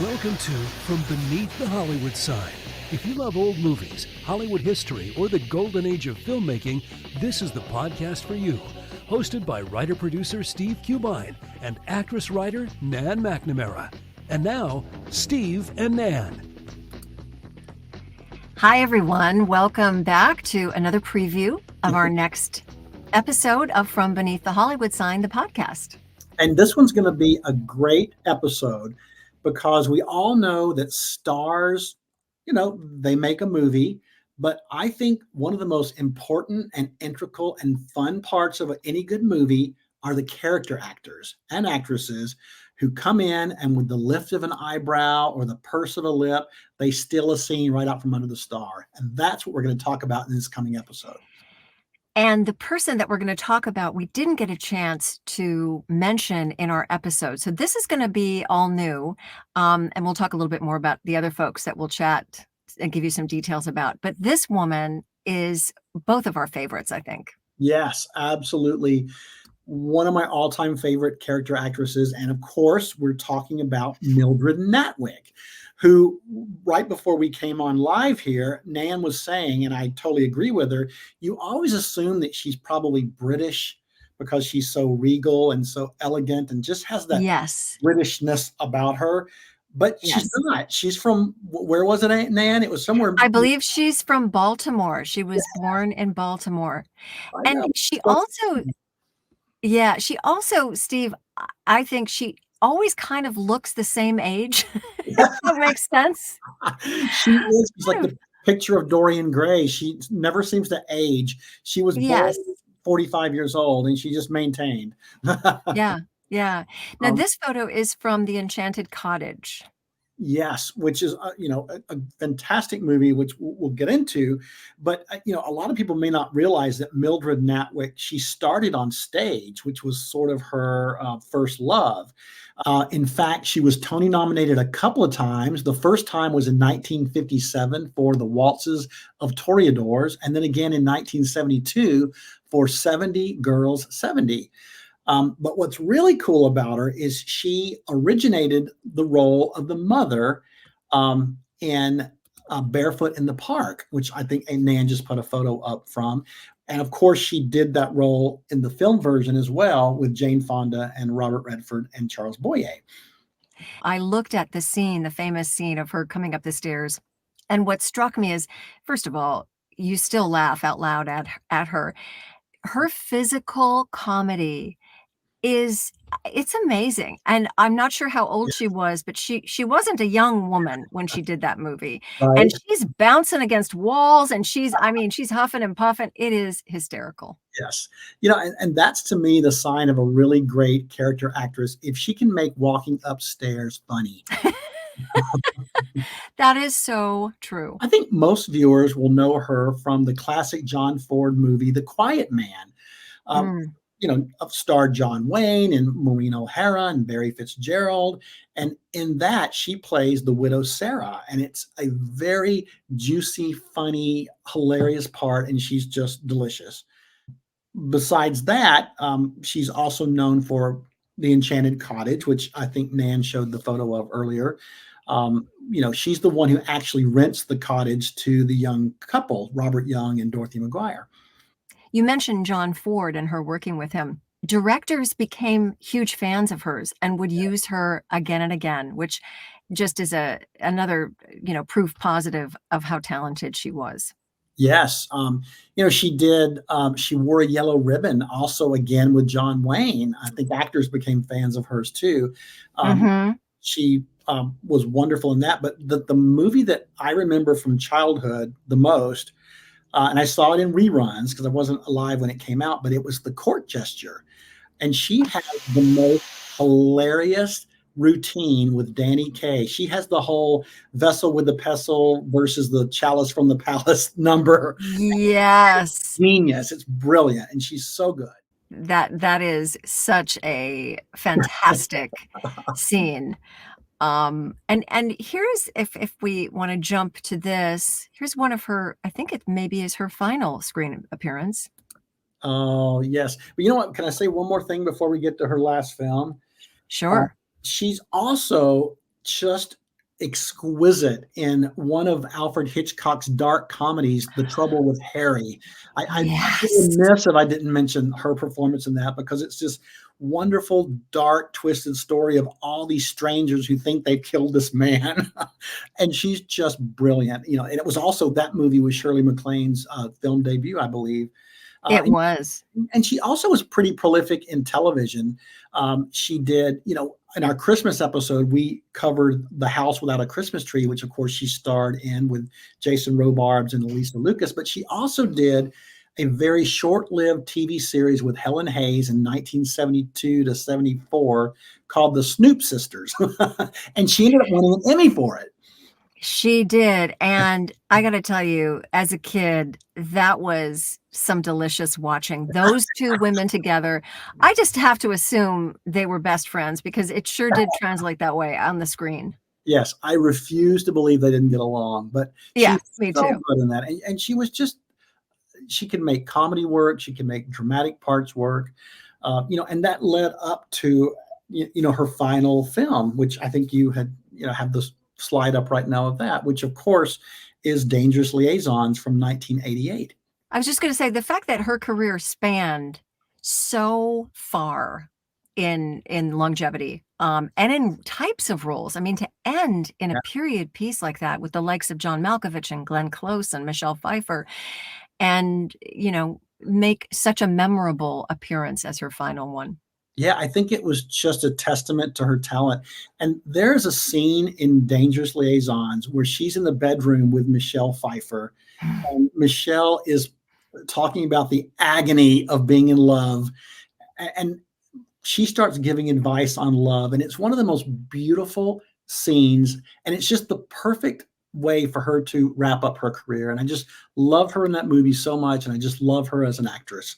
Welcome to From Beneath the Hollywood Sign. If you love old movies, Hollywood history, or the golden age of filmmaking, this is the podcast for you. Hosted by writer-producer Steve Cubine and actress-writer Nan McNamara. And now, Steve and Nan. Hi, everyone. Welcome back to another preview of our next episode of From Beneath the Hollywood Sign, the podcast. And this one's going to be a great episode because we all know that stars, they make a movie. But I think one of the most important and integral and fun parts of any good movie are the character actors and actresses who come in and with the lift of an eyebrow or the purse of a lip, they steal a scene right out from under the star. And that's what we're going to talk about in this coming episode. And the person that we're going to talk about, we didn't get a chance to mention in our episode. So this is going to be all new. And we'll talk a little bit more about the other folks that we'll chat and give you some details about. But this woman is both of our favorites, I think. Yes, absolutely. One of my all-time favorite character actresses. And of course, we're talking about Mildred Natwick, who right before we came on live here, Nan was saying, and I totally agree with her, you always assume that she's probably British because she's so regal and so elegant and just has that Britishness about her. But she's not. She's from, where was it, Nan? It was somewhere. I believe she's from Baltimore. She was born in Baltimore. And she also, Steve, I think she always kind of looks the same age. That makes sense. She's like the picture of Dorian Gray. She never seems to age. She was born 45 years old and she just maintained. Yeah. Now this photo is from The Enchanted Cottage. Yes, which is a fantastic movie, which we'll get into. But a lot of people may not realize that Mildred Natwick, she started on stage, which was sort of her first love. In fact, she was Tony nominated a couple of times. The first time was in 1957 for The Waltzes of Toreadors, and then again in 1972 for 70 Girls 70. But what's really cool about her is she originated the role of the mother in Barefoot in the Park, which I think Nan just put a photo up from. And of course, she did that role in the film version as well with Jane Fonda and Robert Redford and Charles Boyer. I looked at the scene, the famous scene of her coming up the stairs. And what struck me is, first of all, you still laugh out loud at her. Her physical comedy it's amazing. And I'm not sure how old she was, but she wasn't a young woman when she did that movie. Right. And she's bouncing against walls and she's huffing and puffing. It is hysterical. Yes. And that's to me the sign of a really great character actress. If she can make walking upstairs funny. That is so true. I think most viewers will know her from the classic John Ford movie, The Quiet Man. Starred John Wayne and Maureen O'Hara and Barry Fitzgerald. And in that, she plays the widow Sarah. And it's a very juicy, funny, hilarious part. And she's just delicious. Besides that, she's also known for The Enchanted Cottage, which I think Nan showed the photo of earlier. She's the one who actually rents the cottage to the young couple, Robert Young and Dorothy McGuire. You mentioned John Ford and her working with him. Directors became huge fans of hers and would use her again and again, which just is another proof positive of how talented she was. Yes. She wore a yellow ribbon also again with John Wayne. I think actors became fans of hers too. She was wonderful in that. But the movie that I remember from childhood the most, and I saw it in reruns because I wasn't alive when it came out, but it was The Court Gesture. And she has the most hilarious routine with Danny Kaye. She has the whole vessel with the pestle versus the chalice from the palace number. Yes. Genius. It's brilliant. And she's so good. That is such a fantastic scene. And here's, if we want to jump to this, here's one of her, I think it maybe is her final screen appearance. Oh, yes. But you know what? Can I say one more thing before we get to her last film? Sure. She's also just exquisite in one of Alfred Hitchcock's dark comedies, The Trouble with Harry. I'd be Yes. remiss if I didn't mention her performance in that, because it's this wonderful, dark, twisted story of all these strangers who think they killed this man. And she's just brilliant. And it was also, that movie was Shirley MacLaine's film debut, I believe. It was. And she also was pretty prolific in television. She did, in our Christmas episode, we covered The House Without a Christmas Tree, which of course she starred in with Jason Robards and Elisa Lucas. But she also did a very short-lived TV series with Helen Hayes in 1972 to 74 called The Snoop Sisters. And she ended up winning an Emmy for it. She did. And I got to tell you, as a kid, that was some delicious watching those two women together. I just have to assume they were best friends, because it sure did translate that way on the screen. Yes, I refuse to believe they didn't get along, but Yeah, she's me so too. good in that. And she was just, she can make comedy work. She can make dramatic parts work. And that led up to, her final film, which I think you had, have the slide up right now of that, which of course is Dangerous Liaisons from 1988. I was just going to say, the fact that her career spanned so far in longevity, and in types of roles. I mean, to end in a period piece like that with the likes of John Malkovich and Glenn Close and Michelle Pfeiffer, and make such a memorable appearance as her final one. Yeah, I think it was just a testament to her talent. And there's a scene in Dangerous Liaisons where she's in the bedroom with Michelle Pfeiffer, and Michelle is talking about the agony of being in love, and she starts giving advice on love, and it's one of the most beautiful scenes, and it's just the perfect way for her to wrap up her career. And I just love her in that movie so much, and I just love her as an actress.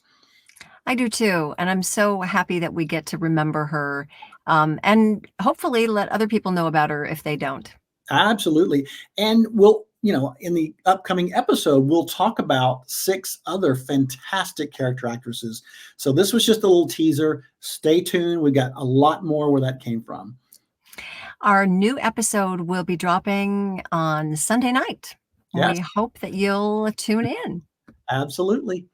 I do too. And I'm so happy that we get to remember her, and hopefully let other people know about her if they don't. Absolutely. And we'll, in the upcoming episode, we'll talk about 6 other fantastic character actresses. So this was just a little teaser. Stay tuned. We got a lot more where that came from. Our new episode will be dropping on Sunday night. Yes. We hope that you'll tune in. Absolutely.